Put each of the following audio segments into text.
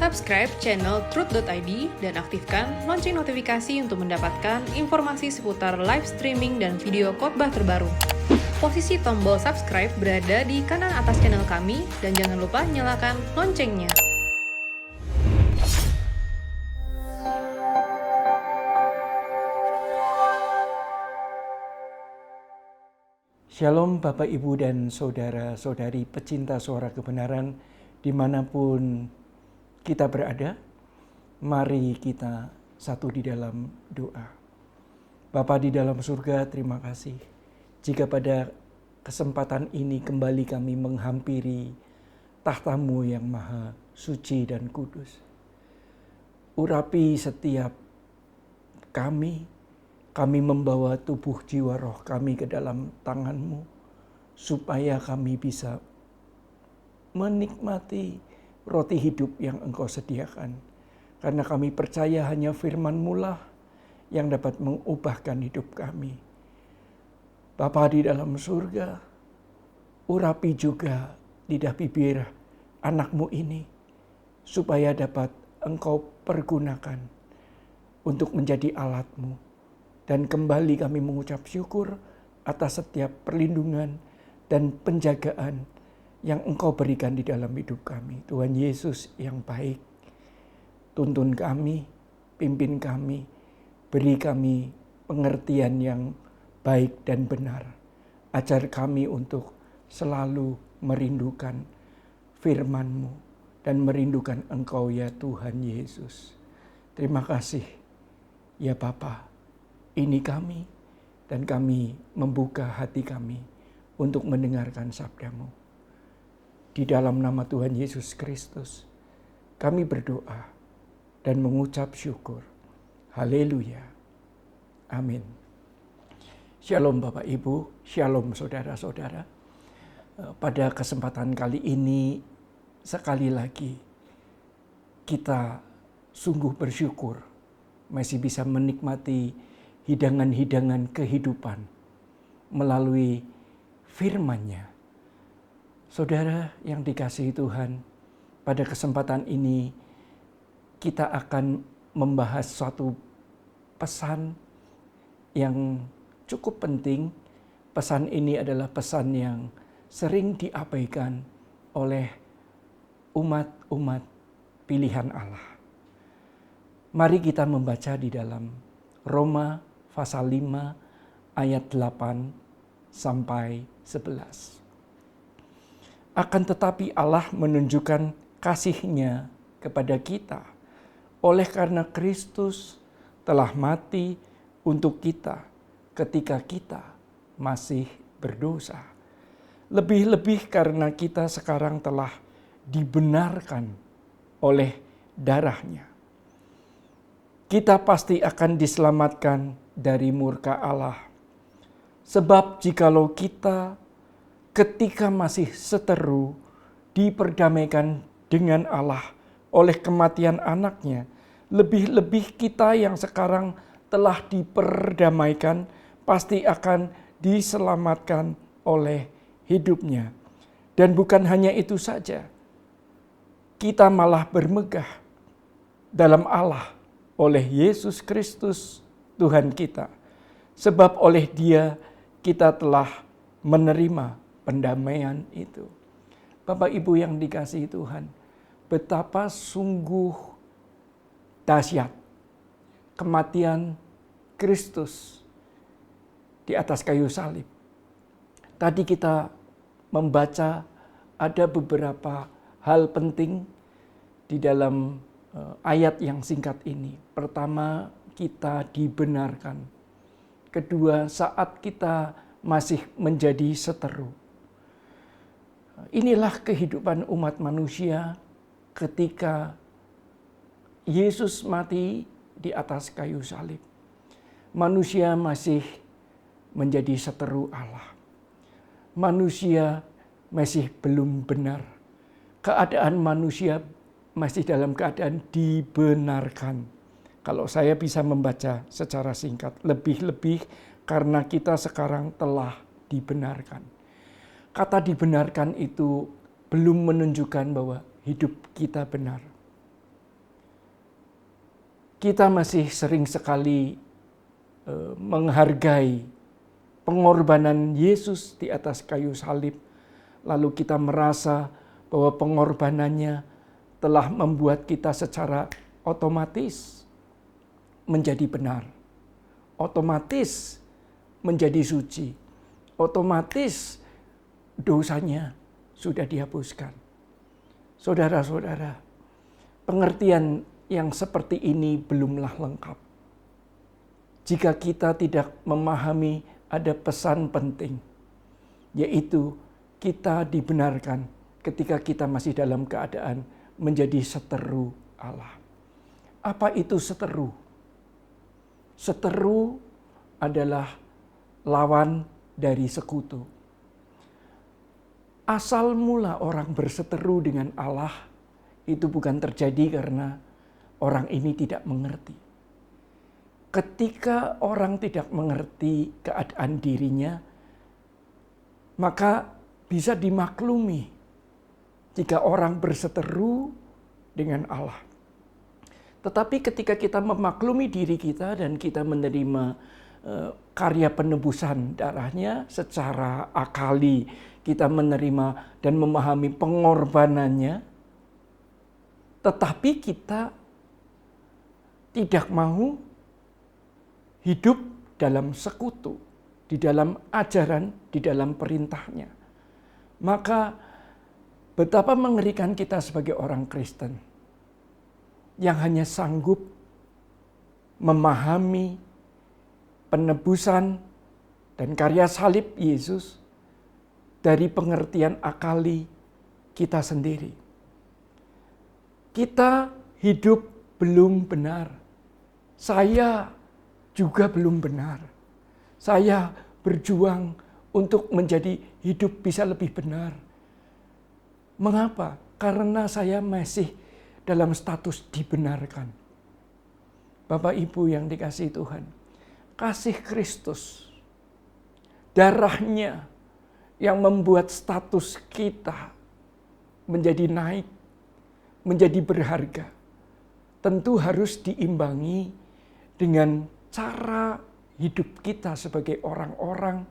Subscribe channel Truth.id dan aktifkan lonceng notifikasi untuk mendapatkan informasi seputar live streaming dan video khotbah terbaru. Posisi tombol subscribe berada di kanan atas channel kami dan jangan lupa nyalakan loncengnya. Shalom Bapak Ibu dan Saudara-saudari pecinta suara kebenaran dimanapun kita berada. Mari kita satu di dalam doa. Bapa di dalam surga, terima kasih jika pada kesempatan ini kembali kami menghampiri tahta-Mu yang maha suci dan kudus. Urapi setiap kami membawa tubuh jiwa roh kami ke dalam tangan-Mu, supaya kami bisa menikmati roti hidup yang Engkau sediakan. Karena kami percaya hanya firman-Mu lah yang dapat mengubahkan hidup kami. Bapa di dalam surga, urapi juga lidah bibir anak-Mu ini, supaya dapat Engkau pergunakan untuk menjadi alat-Mu. Dan kembali kami mengucap syukur atas setiap perlindungan dan penjagaan yang Engkau berikan di dalam hidup kami. Tuhan Yesus yang baik, tuntun kami, pimpin kami, beri kami pengertian yang baik dan benar. Ajar kami untuk selalu merindukan firman-Mu dan merindukan Engkau ya Tuhan Yesus. Terima kasih ya Bapa. Ini kami, dan kami membuka hati kami untuk mendengarkan sabda-Mu. Di dalam nama Tuhan Yesus Kristus, kami berdoa dan mengucap syukur. Haleluya. Amin. Shalom Bapak Ibu, shalom saudara-saudara. Pada kesempatan kali ini, sekali lagi kita sungguh bersyukur masih bisa menikmati hidangan-hidangan kehidupan melalui firman-Nya. Saudara yang dikasihi Tuhan, pada kesempatan ini kita akan membahas suatu pesan yang cukup penting. Pesan ini adalah pesan yang sering diabaikan oleh umat-umat pilihan Allah. Mari kita membaca di dalam Roma pasal 5 ayat 8 sampai 11. Akan tetapi Allah menunjukkan kasih-Nya kepada kita oleh karena Kristus telah mati untuk kita ketika kita masih berdosa. Lebih-lebih karena kita sekarang telah dibenarkan oleh darah-Nya. Kita pasti akan diselamatkan dari murka Allah. Sebab jikalau kita ketika masih seteru diperdamaikan dengan Allah oleh kematian anaknya, lebih-lebih kita yang sekarang telah diperdamaikan pasti akan diselamatkan oleh hidupnya. Dan bukan hanya itu saja, kita malah bermegah dalam Allah oleh Yesus Kristus Tuhan kita. Sebab oleh Dia kita telah menerima pendamaian itu. Bapak Ibu yang dikasihi Tuhan, betapa sungguh dahsyat kematian Kristus di atas kayu salib. Tadi kita membaca ada beberapa hal penting di dalam ayat yang singkat ini. Pertama, kita dibenarkan. Kedua, saat kita masih menjadi seteru. Inilah kehidupan umat manusia ketika Yesus mati di atas kayu salib. Manusia masih menjadi seteru Allah. Manusia masih belum benar. Keadaan manusia masih dalam keadaan dibenarkan. Kalau saya bisa membaca secara singkat, lebih-lebih karena kita sekarang telah dibenarkan. Kata dibenarkan itu belum menunjukkan bahwa hidup kita benar. kita masih sering sekali menghargai pengorbanan Yesus di atas kayu salib. Lalu kita merasa bahwa pengorbanannya telah membuat kita secara otomatis menjadi benar. Otomatis menjadi suci. Otomatis dosanya sudah dihapuskan. Saudara-saudara, pengertian yang seperti ini belumlah lengkap. Jika kita tidak memahami ada pesan penting, yaitu kita dibenarkan ketika kita masih dalam keadaan menjadi seteru Allah. Apa itu seteru? Seteru adalah lawan dari sekutu. Asal mula orang berseteru dengan Allah itu bukan terjadi karena orang ini tidak mengerti. Ketika orang tidak mengerti keadaan dirinya, maka bisa dimaklumi jika orang berseteru dengan Allah. Tetapi ketika kita memaklumi diri kita dan kita menerima karya penebusan darahnya secara akali, kita menerima dan memahami pengorbanannya, tetapi kita tidak mau hidup dalam sekutu, di dalam ajaran, di dalam perintahnya. Maka betapa mengerikan kita sebagai orang Kristen yang hanya sanggup memahami penebusan dan karya salib Yesus dari pengertian akali kita sendiri. Kita hidup belum benar. Saya juga belum benar. Saya berjuang untuk menjadi hidup bisa lebih benar. Mengapa? Karena saya masih dalam status dibenarkan. Bapak Ibu yang dikasihi Tuhan, kasih Kristus, darahnya yang membuat status kita menjadi naik, menjadi berharga, tentu harus diimbangi dengan cara hidup kita sebagai orang-orang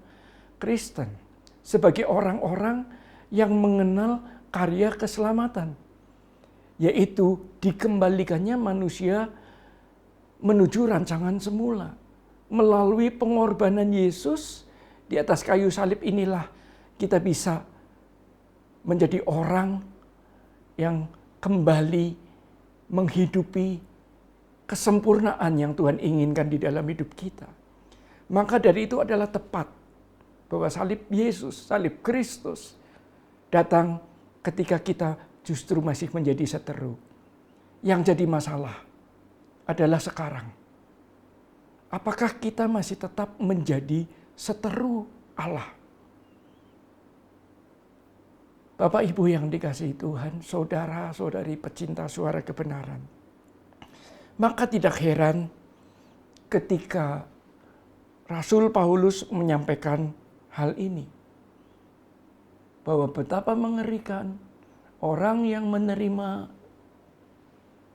Kristen, sebagai orang-orang yang mengenal karya keselamatan, yaitu dikembalikannya manusia menuju rancangan semula. Melalui pengorbanan Yesus di atas kayu salib inilah kita bisa menjadi orang yang kembali menghidupi kesempurnaan yang Tuhan inginkan di dalam hidup kita. Maka dari itu adalah tepat bahwa salib Yesus, salib Kristus datang ketika kita justru masih menjadi seteru. Yang jadi masalah adalah sekarang. Apakah kita masih tetap menjadi seteru Allah? Bapak Ibu yang dikasihi Tuhan, saudara-saudari pecinta suara kebenaran. Maka tidak heran ketika Rasul Paulus menyampaikan hal ini. Bahwa betapa mengerikan orang yang menerima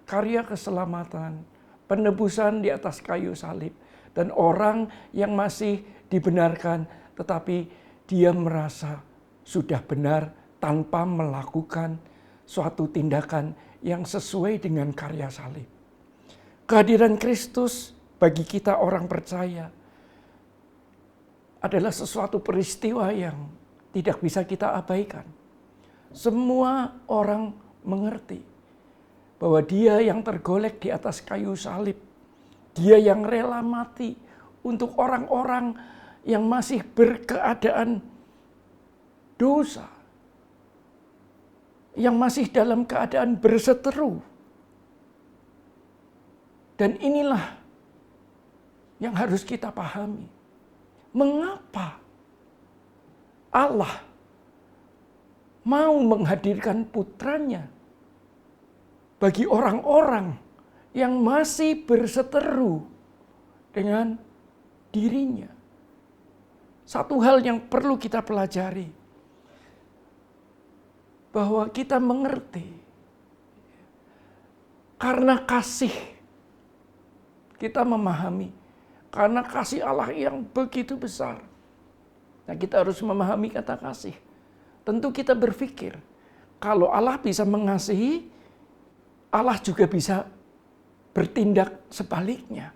karya keselamatan, penebusan di atas kayu salib. Dan orang yang masih dibenarkan tetapi dia merasa sudah benar tanpa melakukan suatu tindakan yang sesuai dengan karya salib. Kehadiran Kristus bagi kita orang percaya adalah sesuatu peristiwa yang tidak bisa kita abaikan. Semua orang mengerti bahwa dia yang tergolek di atas kayu salib, dia yang rela mati untuk orang-orang yang masih berkeadaan dosa, yang masih dalam keadaan berseteru. Dan inilah yang harus kita pahami. Mengapa Allah mau menghadirkan putranya bagi orang-orang yang masih berseteru dengan dirinya? Satu hal yang perlu kita pelajari, bahwa kita mengerti karena kasih Kita memahami karena kasih Allah yang begitu besar. Nah, kita harus memahami kata kasih. Tentu kita berpikir, kalau Allah bisa mengasihi, Allah juga bisa bertindak sebaliknya.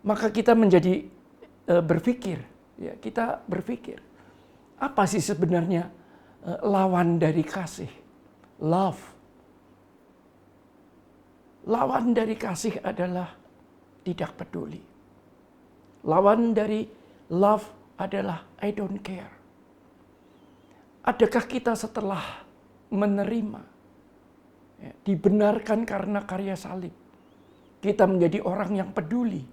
Maka kita menjadi berpikir, ya, kita berpikir, apa sih sebenarnya lawan dari kasih? Love. Lawan dari kasih adalah tidak peduli. Lawan dari love adalah I don't care. Adakah kita setelah menerima, ya, dibenarkan karena karya salib, kita menjadi orang yang peduli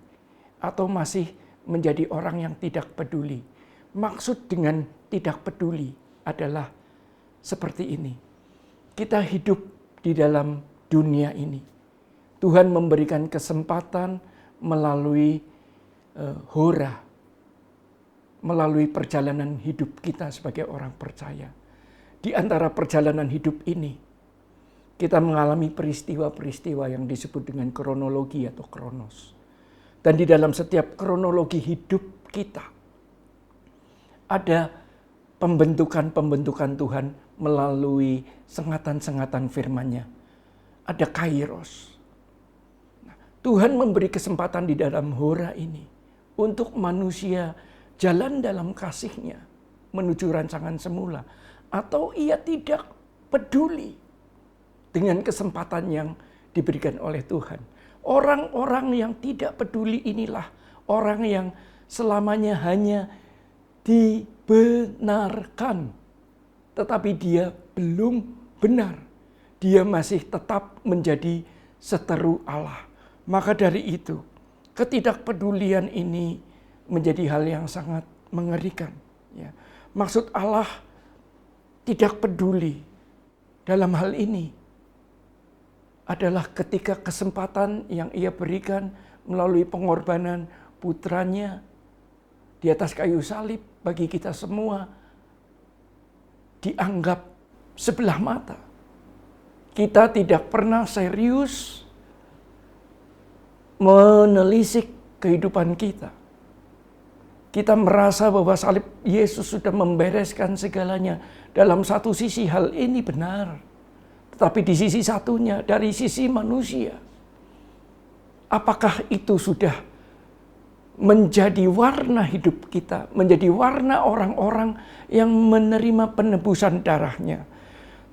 atau masih menjadi orang yang tidak peduli? Maksud dengan tidak peduli adalah seperti ini. Kita hidup di dalam dunia ini. Tuhan memberikan kesempatan melalui hora, melalui perjalanan hidup kita sebagai orang percaya. Di antara perjalanan hidup ini, kita mengalami peristiwa-peristiwa yang disebut dengan kronologi atau kronos. Dan di dalam setiap kronologi hidup kita, ada pembentukan-pembentukan Tuhan melalui sengatan-sengatan firman-Nya. Ada kairos. Tuhan memberi kesempatan di dalam hora ini untuk manusia jalan dalam kasih-Nya menuju rancangan semula. Atau ia tidak peduli dengan kesempatan yang diberikan oleh Tuhan. Orang-orang yang tidak peduli inilah orang yang selamanya hanya dibenarkan. Tetapi dia belum benar. Dia masih tetap menjadi seteru Allah. Maka dari itu, ketidakpedulian ini menjadi hal yang sangat mengerikan. Ya. Maksud Allah tidak peduli dalam hal ini adalah ketika kesempatan yang ia berikan melalui pengorbanan putranya di atas kayu salib bagi kita semua dianggap sebelah mata. Kita tidak pernah serius menelisik kehidupan kita. Kita merasa bahwa salib Yesus sudah membereskan segalanya. Dalam satu sisi hal ini benar. Tetapi di sisi satunya, dari sisi manusia, apakah itu sudah menjadi warna hidup kita, menjadi warna orang-orang yang menerima penebusan darahnya?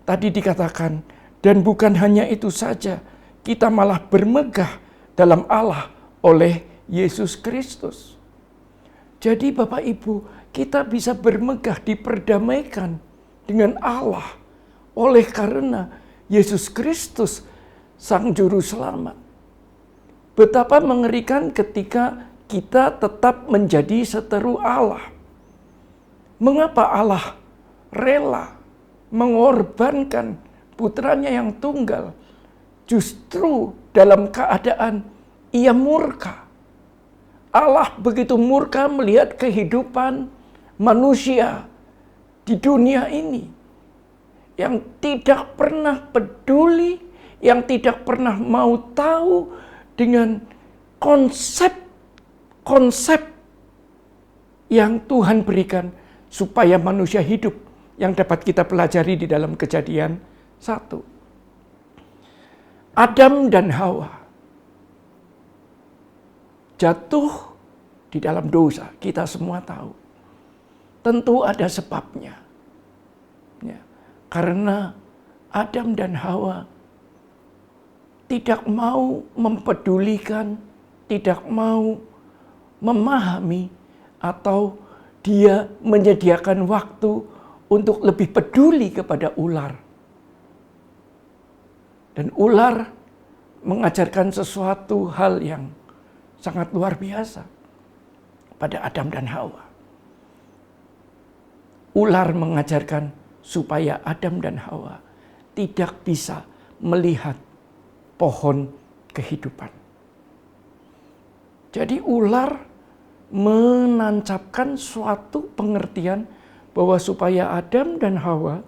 Tadi dikatakan, dan bukan hanya itu saja, kita malah bermegah dalam Allah oleh Yesus Kristus. Jadi Bapak Ibu, kita bisa bermegah, diperdamaikan dengan Allah oleh karena Yesus Kristus Sang Juru Selamat. Betapa mengerikan ketika kita tetap menjadi seteru Allah. Mengapa Allah rela mengorbankan putranya yang tunggal justru dalam keadaan ia murka? Allah begitu murka melihat kehidupan manusia di dunia ini yang tidak pernah peduli, yang tidak pernah mau tahu dengan konsep yang Tuhan berikan supaya manusia hidup, yang dapat kita pelajari di dalam Kejadian 1. Adam dan Hawa jatuh di dalam dosa, kita semua tahu. Tentu ada sebabnya. Ya, karena Adam dan Hawa tidak mau mempedulikan, tidak mau memahami, atau dia menyediakan waktu untuk lebih peduli kepada ular. Dan ular mengajarkan sesuatu hal yang sangat luar biasa pada Adam dan Hawa. Ular mengajarkan supaya Adam dan Hawa tidak bisa melihat pohon kehidupan. Jadi ular menancapkan suatu pengertian bahwa supaya Adam dan Hawa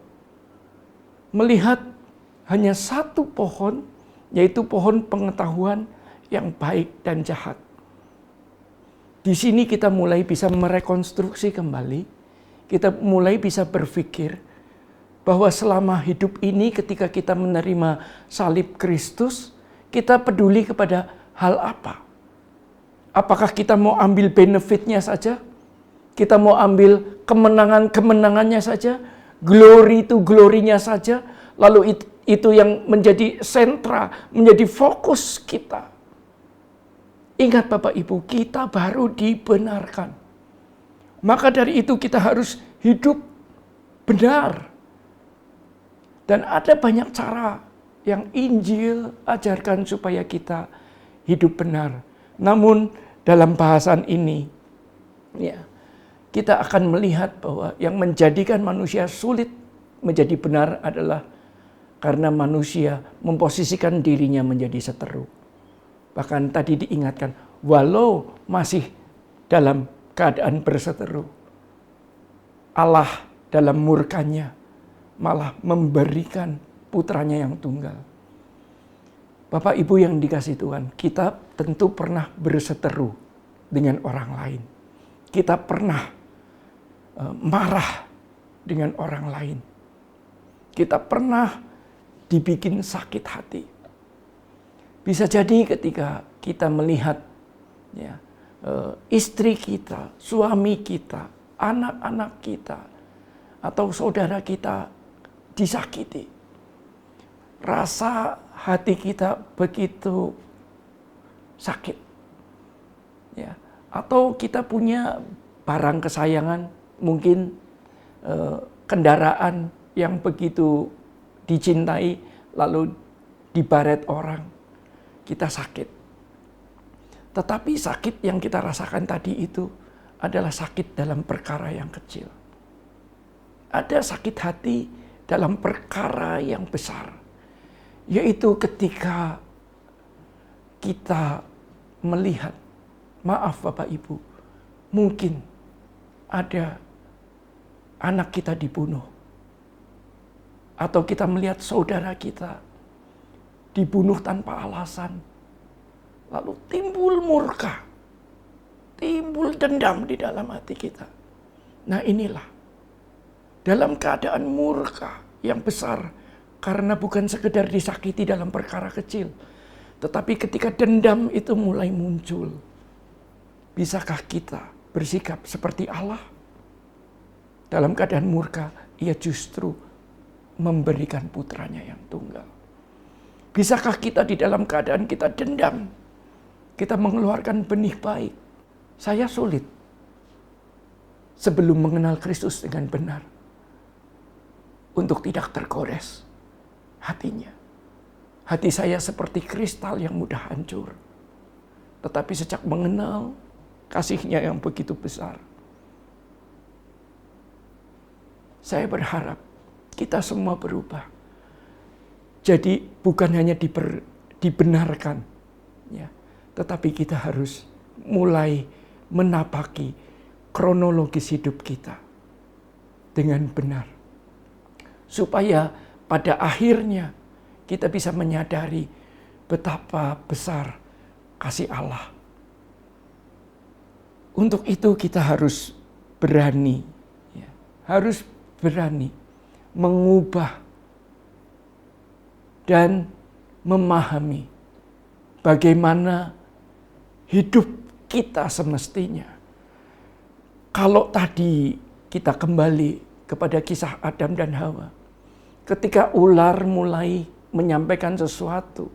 melihat hanya satu pohon, yaitu pohon pengetahuan yang baik dan jahat. Di sini kita mulai bisa merekonstruksi kembali, kita mulai bisa berpikir bahwa selama hidup ini ketika kita menerima salib Kristus, kita peduli kepada hal apa? Apakah kita mau ambil benefitnya saja? Kita mau ambil kemenangan-kemenangannya saja? Glory to glory-nya saja? Lalu itu yang menjadi sentra, menjadi fokus kita. Ingat Bapak Ibu, kita baru dibenarkan. Maka dari itu kita harus hidup benar. Dan ada banyak cara yang Injil ajarkan supaya kita hidup benar. Namun dalam bahasan ini, ya, kita akan melihat bahwa yang menjadikan manusia sulit menjadi benar adalah karena manusia memposisikan dirinya menjadi seteru. Bahkan tadi diingatkan, walau masih dalam keadaan berseteru, Allah dalam murkanya malah memberikan putranya yang tunggal. Bapak Ibu yang dikasih Tuhan, kita tentu pernah berseteru dengan orang lain. Kita pernah marah dengan orang lain. Kita pernah dibikin sakit hati. Bisa jadi ketika kita melihat ya, istri kita, suami kita, anak-anak kita, atau saudara kita disakiti. Rasa hati kita begitu sakit. Ya. Atau kita punya barang kesayangan, mungkin kendaraan yang begitu dicintai, lalu dibaret orang. Kita sakit. Tetapi sakit yang kita rasakan tadi itu adalah sakit dalam perkara yang kecil. Ada sakit hati dalam perkara yang besar. Yaitu ketika kita melihat, maaf Bapak Ibu, mungkin ada anak kita dibunuh. Atau kita melihat saudara kita dibunuh tanpa alasan. Lalu timbul murka. Timbul dendam di dalam hati kita. Nah inilah. Dalam keadaan murka yang besar. Karena bukan sekedar disakiti dalam perkara kecil. Tetapi ketika dendam itu mulai muncul. Bisakah kita bersikap seperti Allah? Dalam keadaan murka, ia justru memberikan putranya yang tunggal. Bisakah kita di dalam keadaan kita dendam, kita mengeluarkan benih baik? Saya sulit sebelum mengenal Kristus dengan benar untuk tidak tergores hatinya. Hati saya seperti kristal yang mudah hancur. Tetapi sejak mengenal kasih-Nya yang begitu besar, saya berharap kita semua berubah. Jadi bukan hanya dibenarkan, ya, tetapi kita harus mulai menapaki kronologis hidup kita dengan benar. Supaya pada akhirnya kita bisa menyadari betapa besar kasih Allah. Untuk itu kita harus berani, ya, harus berani mengubah dan memahami bagaimana hidup kita semestinya. Kalau tadi kita kembali kepada kisah Adam dan Hawa. Ketika ular mulai menyampaikan sesuatu,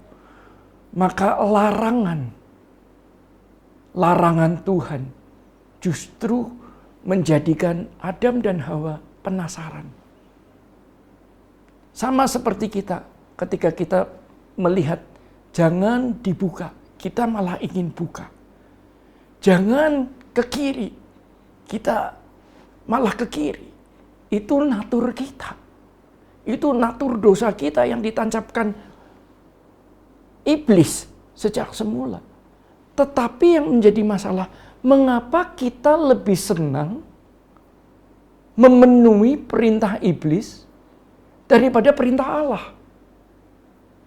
maka larangan Tuhan justru menjadikan Adam dan Hawa penasaran. Sama seperti kita. Ketika kita melihat jangan dibuka, kita malah ingin buka. Jangan ke kiri, kita malah ke kiri. Itu natur kita. Itu natur dosa kita yang ditancapkan iblis sejak semula. Tetapi yang menjadi masalah, mengapa kita lebih senang memenuhi perintah iblis daripada perintah Allah?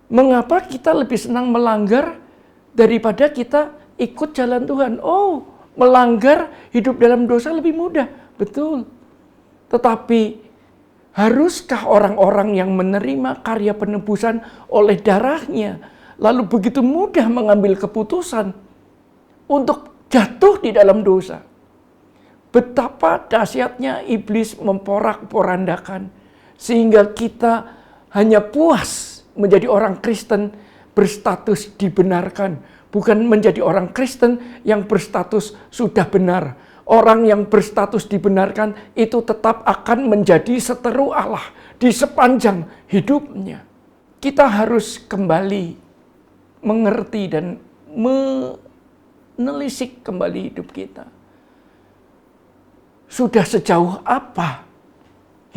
Mengapa kita lebih senang melanggar daripada kita ikut jalan Tuhan. Oh, melanggar hidup dalam dosa lebih mudah. Betul. Tetapi haruskah orang-orang yang menerima karya penebusan oleh darahnya, lalu begitu mudah mengambil keputusan untuk jatuh di dalam dosa? Betapa dahsyatnya iblis memporak-porandakan, sehingga kita hanya puas menjadi orang Kristen berstatus dibenarkan, bukan menjadi orang Kristen yang berstatus sudah benar. Orang yang berstatus dibenarkan itu tetap akan menjadi seteru Allah di sepanjang hidupnya. Kita harus kembali mengerti dan menelisik kembali hidup kita. Sudah sejauh apa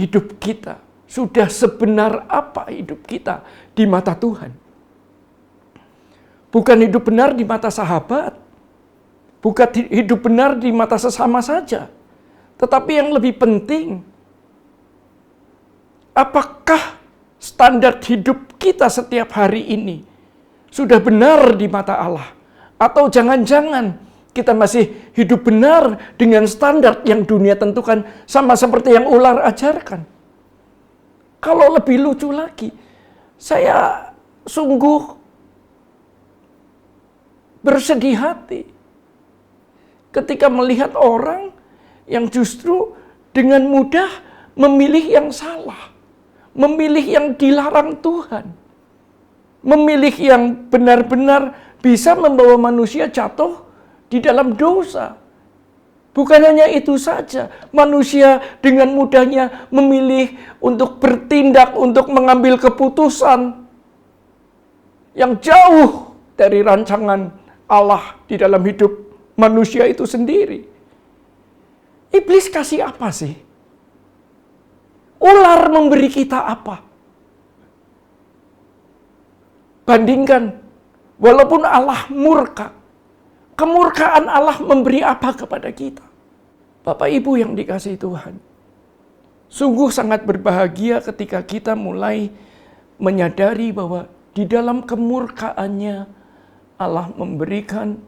hidup kita? Sudah sebenar apa hidup kita di mata Tuhan? Bukan hidup benar di mata sahabat, bukan hidup benar di mata sesama saja, tetapi yang lebih penting, apakah standar hidup kita setiap hari ini sudah benar di mata Allah? Atau jangan-jangan kita masih hidup benar dengan standar yang dunia tentukan, sama seperti yang ular ajarkan? Kalau lebih lucu lagi, saya sungguh bersedih hati ketika melihat orang yang justru dengan mudah memilih yang salah, memilih yang dilarang Tuhan, memilih yang benar-benar bisa membawa manusia jatuh di dalam dosa. Bukan hanya itu saja, manusia dengan mudahnya memilih untuk bertindak, untuk mengambil keputusan yang jauh dari rancangan Allah di dalam hidup manusia itu sendiri. Iblis kasih apa sih? Ular memberi kita apa? Bandingkan, walaupun Allah murka, kemurkaan Allah memberi apa kepada kita? Bapak Ibu yang dikasihi Tuhan, sungguh sangat berbahagia ketika kita mulai menyadari bahwa di dalam kemurkaannya Allah memberikan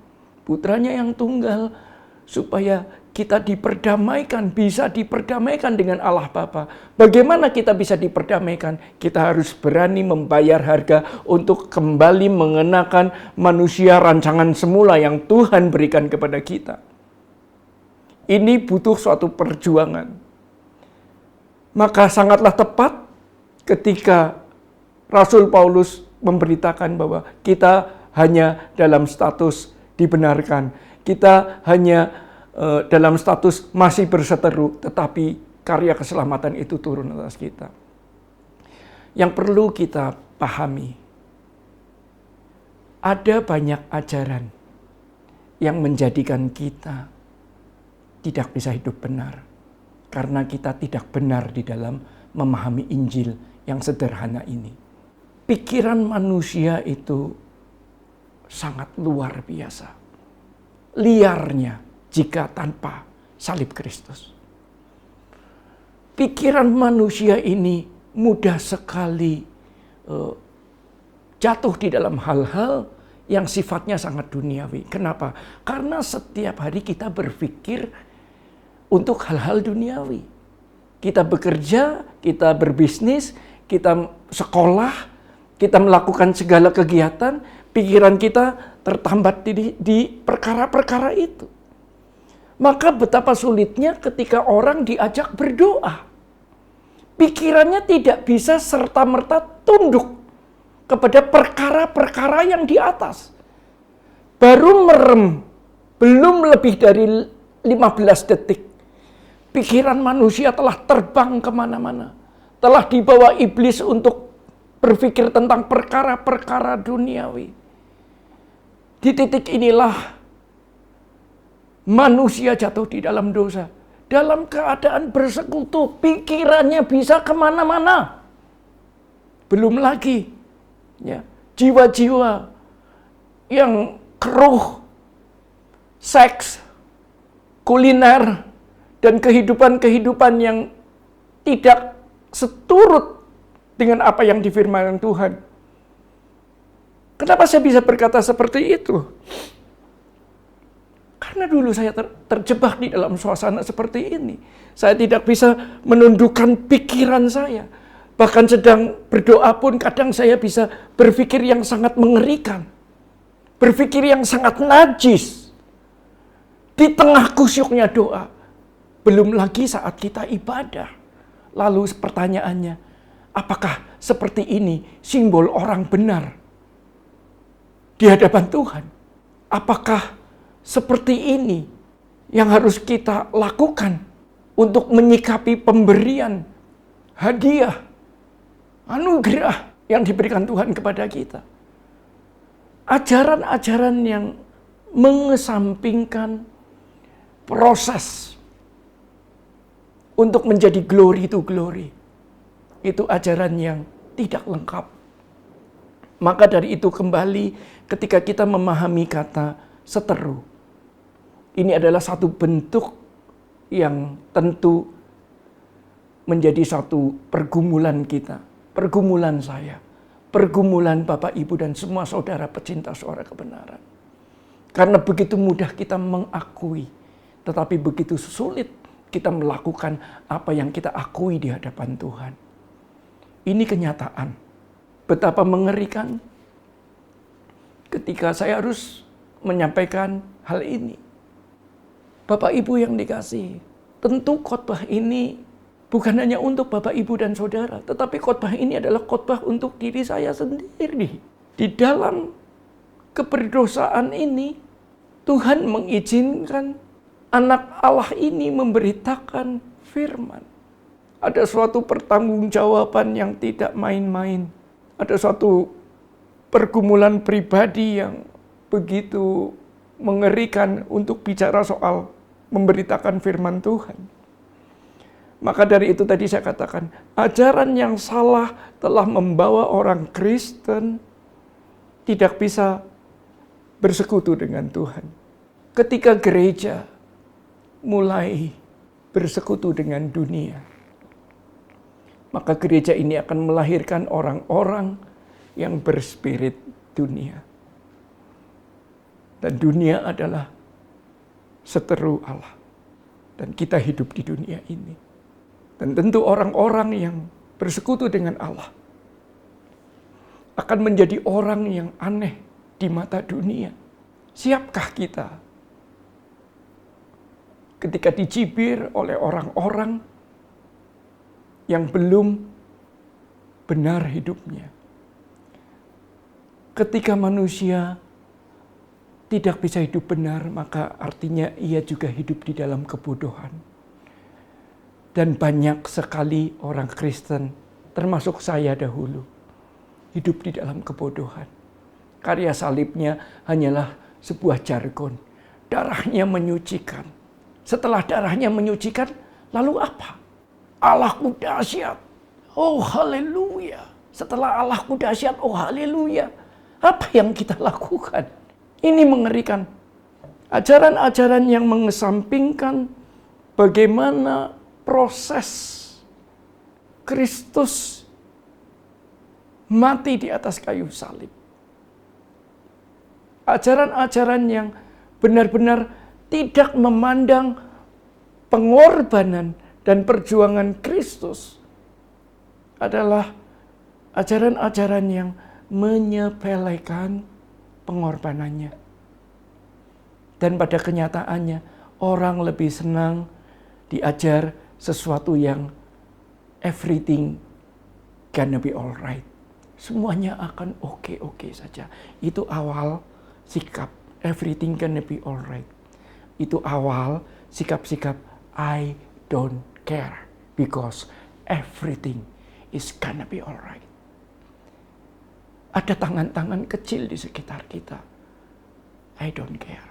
putranya yang tunggal supaya kita diperdamaikan, bisa diperdamaikan dengan Allah Bapa. Bagaimana kita bisa diperdamaikan? Kita harus berani membayar harga untuk kembali mengenakan manusia rancangan semula yang Tuhan berikan kepada kita. Ini butuh suatu perjuangan. Maka sangatlah tepat ketika Rasul Paulus memberitakan bahwa kita hanya dalam status dibenarkan. Kita hanya dalam status masih berseteru, tetapi karya keselamatan itu turun atas kita. Yang perlu kita pahami, ada banyak ajaran yang menjadikan kita tidak bisa hidup benar, karena kita tidak benar di dalam memahami Injil yang sederhana ini. Pikiran manusia itu sangat luar biasa, liarnya jika tanpa salib Kristus. Pikiran manusia ini mudah sekali jatuh di dalam hal-hal yang sifatnya sangat duniawi. Kenapa? Karena setiap hari kita berpikir untuk hal-hal duniawi. Kita bekerja, kita berbisnis, kita sekolah, kita melakukan segala kegiatan, pikiran kita tertambat di perkara-perkara itu. Maka betapa sulitnya ketika orang diajak berdoa. Pikirannya tidak bisa serta-merta tunduk kepada perkara-perkara yang di atas. Baru merem, belum lebih dari 15 detik. Pikiran manusia telah terbang kemana-mana. Telah dibawa iblis untuk berpikir tentang perkara-perkara duniawi. Di titik inilah manusia jatuh di dalam dosa. Dalam keadaan bersekutu, pikirannya bisa kemana-mana. Belum lagi ya, jiwa-jiwa yang keruh, seks, kuliner, dan kehidupan-kehidupan yang tidak seturut dengan apa yang difirmankan Tuhan. Kenapa saya bisa berkata seperti itu? Karena dulu saya terjebak di dalam suasana seperti ini. Saya tidak bisa menundukkan pikiran saya. Bahkan sedang berdoa pun kadang saya bisa berpikir yang sangat mengerikan. Berpikir yang sangat najis. Di tengah kusyuknya doa. Belum lagi saat kita ibadah. Lalu pertanyaannya, apakah seperti ini simbol orang benar di hadapan Tuhan? Apakah seperti ini yang harus kita lakukan untuk menyikapi pemberian hadiah, anugerah yang diberikan Tuhan kepada kita? Ajaran-ajaran yang mengesampingkan proses untuk menjadi glory to glory, itu ajaran yang tidak lengkap. Maka dari itu kembali ketika kita memahami kata seteru, ini adalah satu bentuk yang tentu menjadi satu pergumulan kita, pergumulan saya, pergumulan Bapak Ibu dan semua saudara pecinta suara kebenaran. Karena begitu mudah kita mengakui, tetapi begitu sulit kita melakukan apa yang kita akui di hadapan Tuhan. Ini kenyataan. Betapa mengerikan ketika saya harus menyampaikan hal ini. Bapak Ibu yang dikasihi, tentu khotbah ini bukan hanya untuk Bapak Ibu dan saudara, tetapi khotbah ini adalah khotbah untuk diri saya sendiri. Di dalam keberdosaan ini, Tuhan mengizinkan anak Allah ini memberitakan firman. Ada suatu pertanggungjawaban yang tidak main-main. Ada suatu pergumulan pribadi yang begitu mengerikan untuk bicara soal memberitakan firman Tuhan. Maka dari itu tadi saya katakan, ajaran yang salah telah membawa orang Kristen tidak bisa bersekutu dengan Tuhan. Ketika gereja mulai bersekutu dengan dunia, maka gereja ini akan melahirkan orang-orang yang berspirit dunia. Dan dunia adalah seteru Allah. Dan kita hidup di dunia ini. Dan tentu orang-orang yang bersekutu dengan Allah akan menjadi orang yang aneh di mata dunia. Siapkah kita ketika dicibir oleh orang-orang yang belum benar hidupnya? Ketika manusia tidak bisa hidup benar, maka artinya ia juga hidup di dalam kebodohan. Dan banyak sekali orang Kristen, termasuk saya dahulu, hidup di dalam kebodohan. Karya salibnya hanyalah sebuah jargon. Darahnya menyucikan. Setelah darahnya menyucikan, lalu apa? Allahku dahsyat. Oh haleluya. Setelah Allahku dahsyat, oh haleluya. Apa yang kita lakukan? Ini mengerikan. Ajaran-ajaran yang mengesampingkan bagaimana proses Kristus mati di atas kayu salib. Ajaran-ajaran yang benar-benar tidak memandang pengorbanan dan perjuangan Kristus adalah ajaran-ajaran yang menyepelekan pengorbanannya. Dan pada kenyataannya, orang lebih senang diajar sesuatu yang everything gonna be alright. Semuanya akan oke-oke saja. Itu awal sikap everything gonna be alright. Itu awal sikap-sikap I don't care because everything is gonna be alright. Ada tangan-tangan kecil di sekitar kita. I don't care.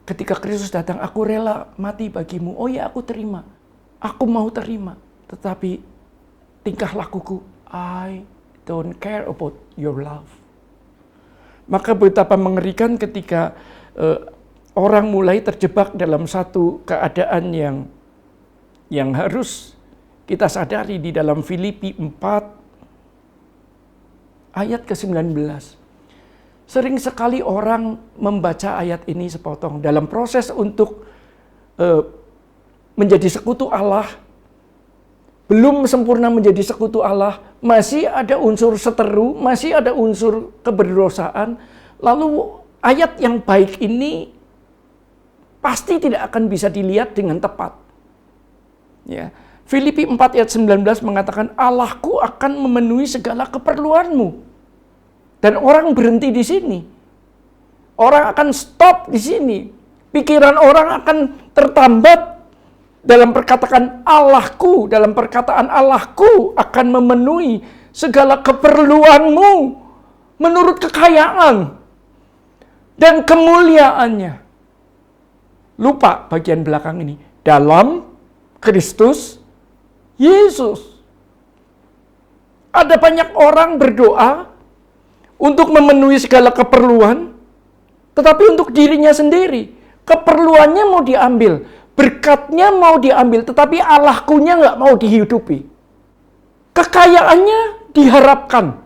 Ketika Kristus datang, aku rela mati bagimu. Oh ya, aku terima. Aku mau terima. Tetapi tingkah lakuku, I don't care about your love. Maka betapa mengerikan ketika orang mulai terjebak dalam satu keadaan yang harus kita sadari di dalam Filipi 4 ayat ke-19. Sering sekali orang membaca ayat ini sepotong dalam proses untuk menjadi sekutu Allah. Belum sempurna menjadi sekutu Allah, masih ada unsur seteru, masih ada unsur keberdosaan. Lalu ayat yang baik ini pasti tidak akan bisa dilihat dengan tepat. Ya. Filipi 4 ayat 19 mengatakan, Allahku akan memenuhi segala keperluanmu. Dan orang berhenti di sini. Orang akan stop di sini. Pikiran orang akan tertambat dalam perkataan Allahku. Dalam perkataan Allahku akan memenuhi segala keperluanmu menurut kekayaan dan kemuliaannya. Lupa bagian belakang ini. Dalam Kristus Yesus. Ada banyak orang berdoa untuk memenuhi segala keperluan, tetapi untuk dirinya sendiri. Keperluannya mau diambil, berkatnya mau diambil, tetapi Allahkunya nggak mau dihidupi. Kekayaannya diharapkan,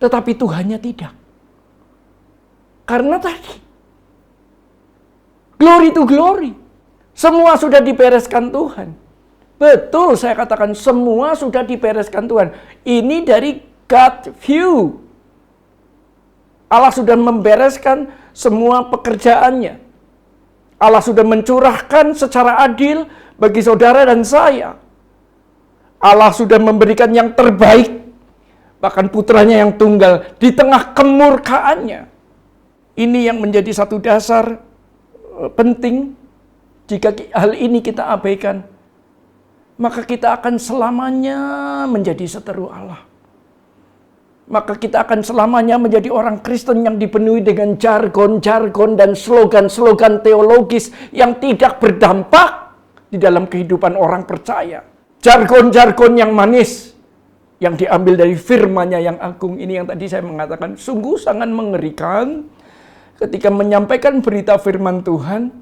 tetapi Tuhannya tidak. Karena tadi, glory to glory. Semua sudah dibereskan Tuhan. Betul saya katakan, semua sudah dibereskan Tuhan. Ini dari God view. Allah sudah membereskan semua pekerjaannya. Allah sudah mencurahkan secara adil bagi saudara dan saya. Allah sudah memberikan yang terbaik, bahkan putranya yang tunggal di tengah kemurkaannya. Ini yang menjadi satu dasar penting. Jika hal ini kita abaikan, maka kita akan selamanya menjadi seteru Allah. Maka kita akan selamanya menjadi orang Kristen yang dipenuhi dengan jargon-jargon dan slogan-slogan teologis yang tidak berdampak di dalam kehidupan orang percaya. Jargon-jargon yang manis, yang diambil dari firman-Nya yang agung ini yang tadi saya mengatakan sungguh sangat mengerikan ketika menyampaikan berita firman Tuhan,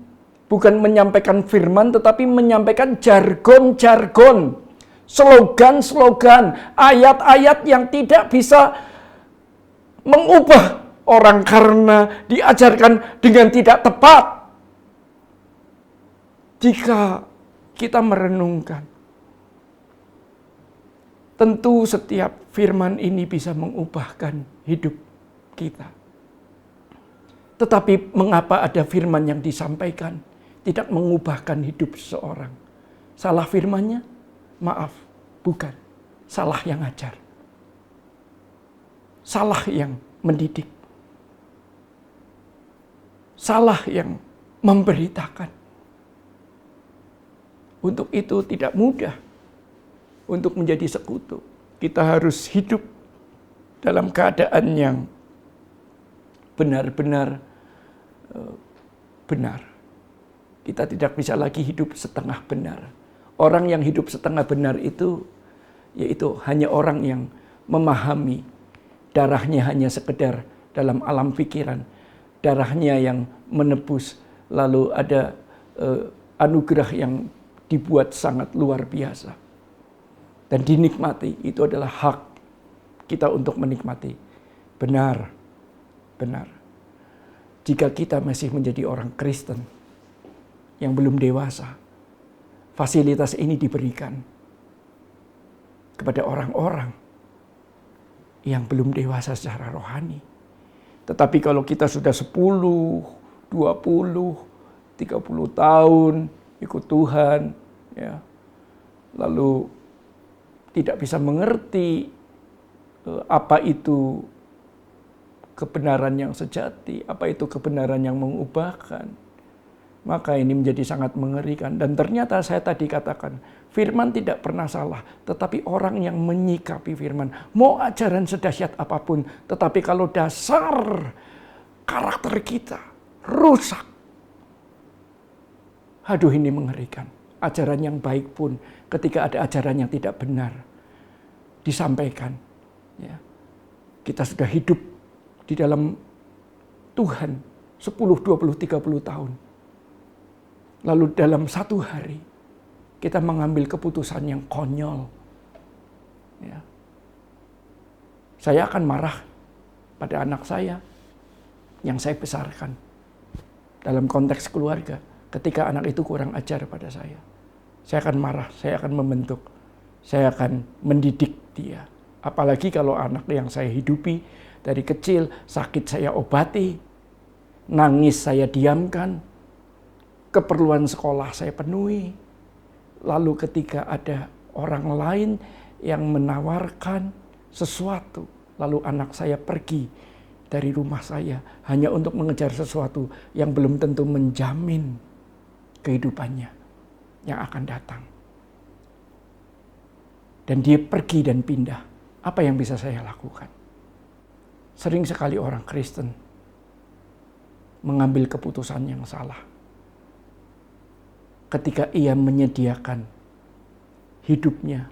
bukan menyampaikan firman tetapi menyampaikan jargon-jargon. Slogan-slogan, ayat-ayat yang tidak bisa mengubah orang karena diajarkan dengan tidak tepat. Jika kita merenungkan, tentu setiap firman ini bisa mengubahkan hidup kita. Tetapi mengapa ada firman yang disampaikan tidak mengubahkan hidup seseorang? Salah firmannya? Maaf, bukan. Salah yang ajar. Salah yang mendidik. Salah yang memberitakan. Untuk itu tidak mudah untuk menjadi sekutu. Kita harus hidup dalam keadaan yang benar-benar benar. Kita tidak bisa lagi hidup setengah benar. Orang yang hidup setengah benar itu, yaitu hanya orang yang memahami darahnya hanya sekedar dalam alam pikiran. Darahnya yang menebus, lalu ada anugerah yang dibuat sangat luar biasa. Dan dinikmati, itu adalah hak kita untuk menikmati. Benar, benar. Jika kita masih menjadi orang Kristen yang belum dewasa, fasilitas ini diberikan kepada orang-orang yang belum dewasa secara rohani. Tetapi kalau kita sudah 10, 20, 30 tahun ikut Tuhan, ya, lalu tidak bisa mengerti apa itu kebenaran yang sejati, apa itu kebenaran yang mengubahkan, maka ini menjadi sangat mengerikan. Dan ternyata saya tadi katakan, firman tidak pernah salah. Tetapi orang yang menyikapi firman, mau ajaran sedahsyat apapun, tetapi kalau dasar karakter kita rusak, aduh ini mengerikan. Ajaran yang baik pun ketika ada ajaran yang tidak benar disampaikan, ya, kita sudah hidup di dalam Tuhan 10, 20, 30 tahun. Lalu dalam satu hari kita mengambil keputusan yang konyol. Ya. Saya akan marah pada anak saya yang saya besarkan dalam konteks keluarga. Ketika anak itu kurang ajar pada saya akan marah, saya akan membentuk, saya akan mendidik dia. Apalagi kalau anak yang saya hidupi dari kecil, sakit saya obati, nangis saya diamkan, keperluan sekolah saya penuhi. Lalu ketika ada orang lain yang menawarkan sesuatu, lalu anak saya pergi dari rumah saya hanya untuk mengejar sesuatu yang belum tentu menjamin kehidupannya yang akan datang. Dan dia pergi dan pindah. Apa yang bisa saya lakukan? Sering sekali orang Kristen mengambil keputusan yang salah ketika ia menyediakan hidupnya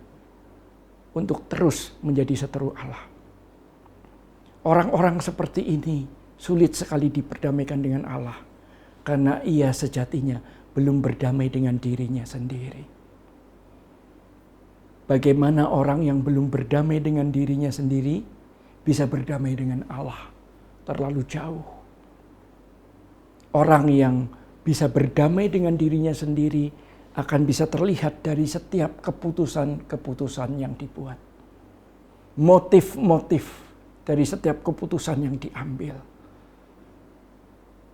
untuk terus menjadi seteru Allah. Orang-orang seperti ini sulit sekali diperdamaikan dengan Allah karena ia sejatinya belum berdamai dengan dirinya sendiri. Bagaimana orang yang belum berdamai dengan dirinya sendiri bisa berdamai dengan Allah? Terlalu jauh. Orang yang bisa berdamai dengan dirinya sendiri akan bisa terlihat dari setiap keputusan-keputusan yang dibuat. Motif-motif dari setiap keputusan yang diambil.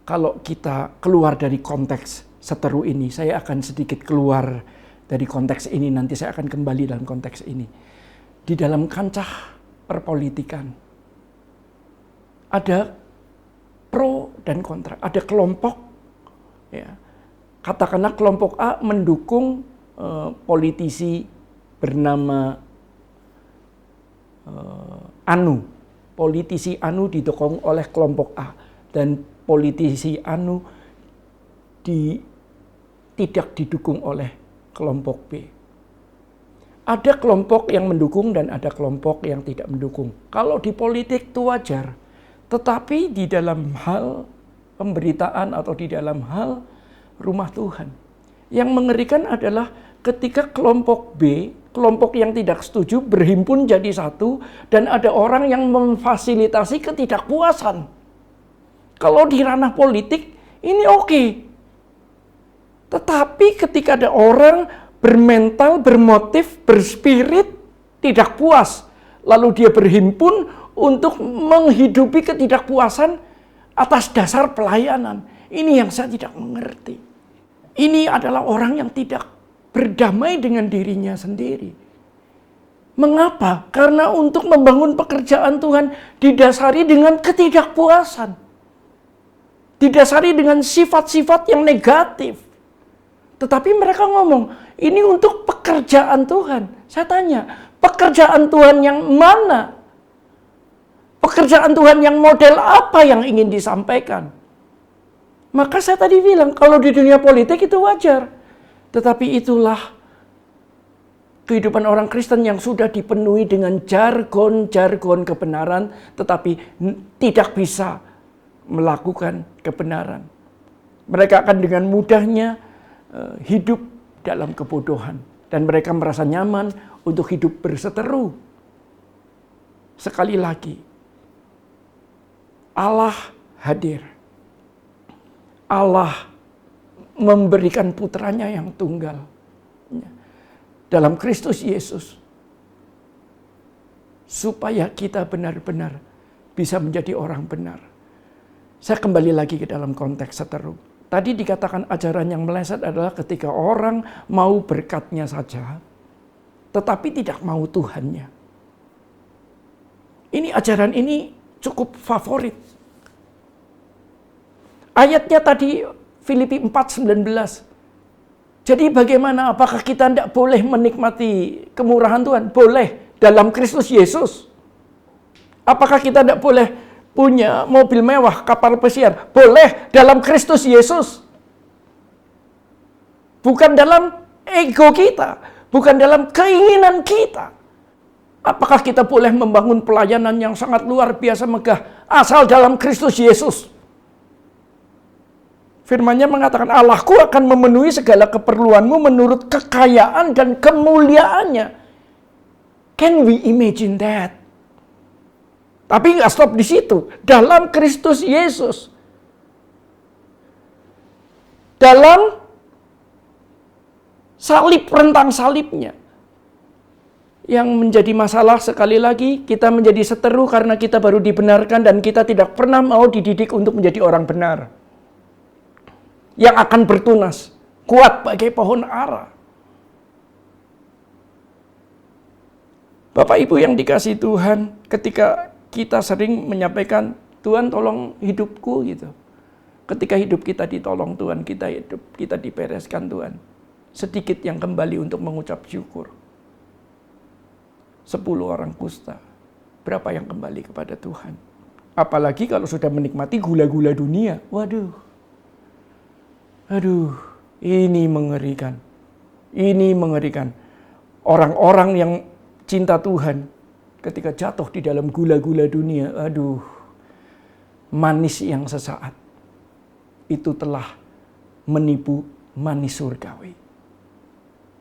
Kalau kita keluar dari konteks seteru ini, saya akan sedikit keluar dari konteks ini, nanti saya akan kembali dalam konteks ini. Di dalam kancah perpolitikan, ada pro dan kontra, ada kelompok, ya, katakanlah kelompok A mendukung politisi bernama Anu. Politisi Anu didukung oleh kelompok A dan politisi Anu tidak didukung oleh kelompok B. Ada kelompok yang mendukung dan ada kelompok yang tidak mendukung. Kalau di politik itu wajar. Tetapi di dalam hal pemberitaan atau di dalam hal rumah Tuhan, yang mengerikan adalah ketika kelompok B, kelompok yang tidak setuju berhimpun jadi satu dan ada orang yang memfasilitasi ketidakpuasan. Kalau di ranah politik ini oke. Tetapi ketika ada orang bermental, bermotif, berspirit tidak puas, lalu dia berhimpun untuk menghidupi ketidakpuasan atas dasar pelayanan. Ini yang saya tidak mengerti. Ini adalah orang yang tidak berdamai dengan dirinya sendiri. Mengapa? Karena untuk membangun pekerjaan Tuhan didasari dengan ketidakpuasan. Didasari dengan sifat-sifat yang negatif. Tetapi mereka ngomong, ini untuk pekerjaan Tuhan. Saya tanya, pekerjaan Tuhan yang mana? Pekerjaan Tuhan yang model apa yang ingin disampaikan? Maka saya tadi bilang, kalau di dunia politik itu wajar. Tetapi itulah kehidupan orang Kristen yang sudah dipenuhi dengan jargon-jargon kebenaran, tetapi tidak bisa melakukan kebenaran. Mereka akan dengan mudahnya hidup dalam kebodohan. Dan mereka merasa nyaman untuk hidup berseteru. Sekali lagi, Allah hadir. Allah memberikan putranya yang tunggal dalam Kristus Yesus supaya kita benar-benar bisa menjadi orang benar. Saya kembali lagi ke dalam konteks seteru. Tadi dikatakan ajaran yang meleset adalah ketika orang mau berkatnya saja, tetapi tidak mau Tuhannya. Ini ajaran ini cukup favorit. Ayatnya tadi Filipi 4:19. Jadi bagaimana? Apakah kita tidak boleh menikmati kemurahan Tuhan? Boleh dalam Kristus Yesus. Apakah kita tidak boleh punya mobil mewah, kapal pesiar? Boleh dalam Kristus Yesus. Bukan dalam ego kita, bukan dalam keinginan kita. Apakah kita boleh membangun pelayanan yang sangat luar biasa megah asal dalam Kristus Yesus? Firman-Nya mengatakan, Allahku akan memenuhi segala keperluanmu menurut kekayaan dan kemuliaannya. Can we imagine that? Tapi nggak stop di situ. Dalam Kristus Yesus. Dalam salib, rentang salibnya. Yang menjadi masalah sekali lagi, kita menjadi seteru karena kita baru dibenarkan dan kita tidak pernah mau dididik untuk menjadi orang benar. Yang akan bertunas, kuat bagai pohon ara. Bapak Ibu yang dikasihi Tuhan, ketika kita sering menyampaikan, Tuhan tolong hidupku gitu. Ketika hidup kita ditolong Tuhan, kita dibereskan Tuhan. Sedikit yang kembali untuk mengucap syukur. 10 orang kusta, berapa yang kembali kepada Tuhan? Apalagi kalau sudah menikmati gula-gula dunia. Waduh, ini mengerikan. Ini mengerikan. Orang-orang yang cinta Tuhan, ketika jatuh di dalam gula-gula dunia, manis yang sesaat. Itu telah menipu manis surgawi.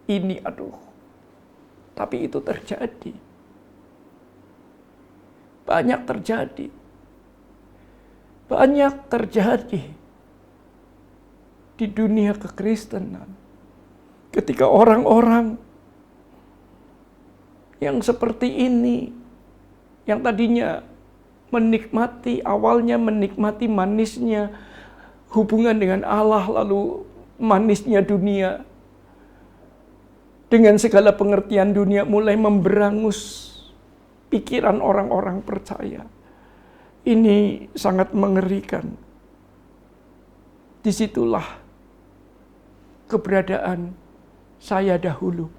Ini tapi itu terjadi. Banyak terjadi di dunia kekristenan. Ketika orang-orang yang seperti ini, yang tadinya awalnya menikmati manisnya hubungan dengan Allah, lalu manisnya dunia, dengan segala pengertian dunia mulai memberangus pikiran orang-orang percaya. Ini sangat mengerikan. Disitulah keberadaan saya dahulu.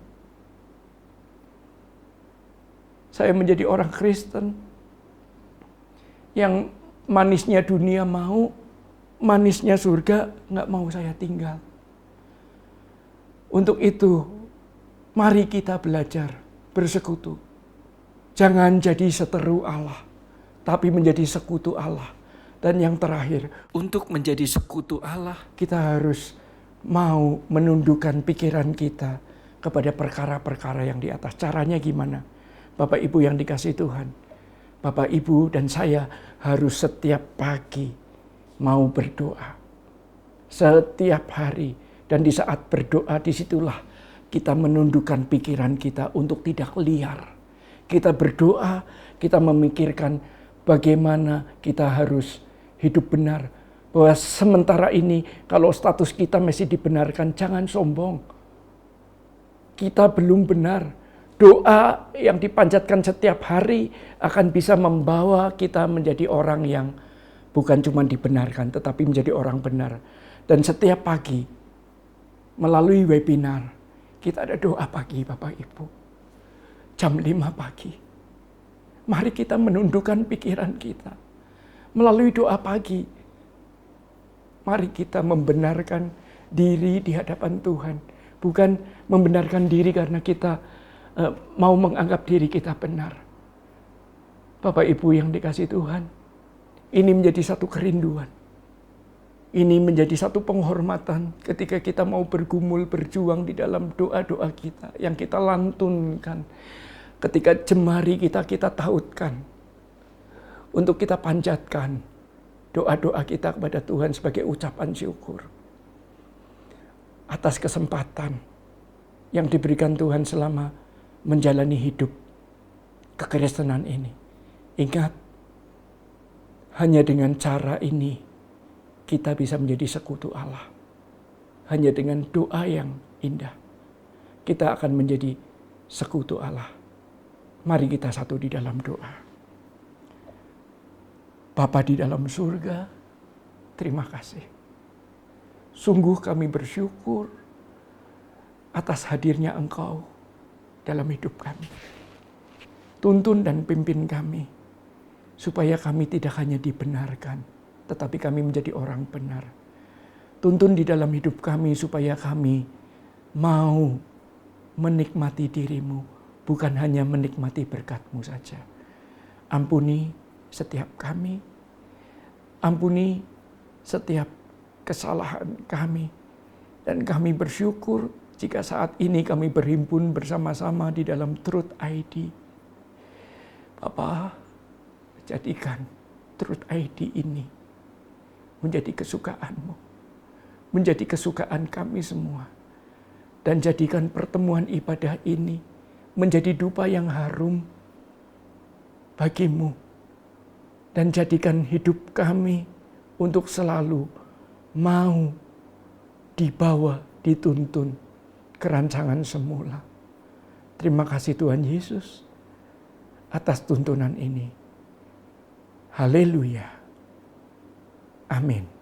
Saya menjadi orang Kristen yang manisnya dunia mau, manisnya surga nggak mau saya tinggal. Untuk itu, mari kita belajar bersekutu. Jangan jadi seteru Allah, tapi menjadi sekutu Allah. Dan yang terakhir, untuk menjadi sekutu Allah, kita harus mau menundukkan pikiran kita kepada perkara-perkara yang di atas. Caranya gimana? Bapak Ibu yang dikasihi Tuhan, Bapak Ibu dan saya harus setiap pagi mau berdoa. Setiap hari. Dan di saat berdoa, disitulah kita menundukkan pikiran kita untuk tidak liar. Kita berdoa, kita memikirkan bagaimana kita harus hidup benar. Bahwa sementara ini kalau status kita masih dibenarkan, jangan sombong. Kita belum benar. Doa yang dipanjatkan setiap hari akan bisa membawa kita menjadi orang yang bukan cuma dibenarkan, tetapi menjadi orang benar. Dan setiap pagi, melalui webinar, kita ada doa pagi Bapak Ibu. Jam 5 pagi. Mari kita menundukkan pikiran kita. Melalui doa pagi, mari kita membenarkan diri di hadapan Tuhan. Bukan membenarkan diri karena kita mau menganggap diri kita benar. Bapak Ibu yang dikasihi Tuhan, ini menjadi satu kerinduan. Ini menjadi satu penghormatan ketika kita mau bergumul, berjuang di dalam doa-doa kita yang kita lantunkan. Ketika jemari kita tautkan. Untuk kita panjatkan doa-doa kita kepada Tuhan sebagai ucapan syukur. Atas kesempatan yang diberikan Tuhan selama menjalani hidup kekristenan ini. Ingat, hanya dengan cara ini kita bisa menjadi sekutu Allah. Hanya dengan doa yang indah, kita akan menjadi sekutu Allah. Mari kita satu di dalam doa. Bapa di dalam surga, terima kasih. Sungguh kami bersyukur atas hadirnya Engkau dalam hidup kami. Tuntun dan pimpin kami, supaya kami tidak hanya dibenarkan, tetapi kami menjadi orang benar. Tuntun di dalam hidup kami supaya kami mau menikmati diri-Mu, bukan hanya menikmati berkat-Mu saja. Ampuni setiap kami, ampuni setiap kesalahan kami, dan kami bersyukur jika saat ini kami berhimpun bersama-sama di dalam Truth ID. Bapa, jadikan Truth ID ini menjadi kesukaan-Mu, menjadi kesukaan kami semua. Dan jadikan pertemuan ibadah ini menjadi dupa yang harum bagi-Mu. Dan jadikan hidup kami untuk selalu mau dibawa, dituntun ke rancangan semula. Terima kasih Tuhan Yesus atas tuntunan ini. Haleluya. Amin.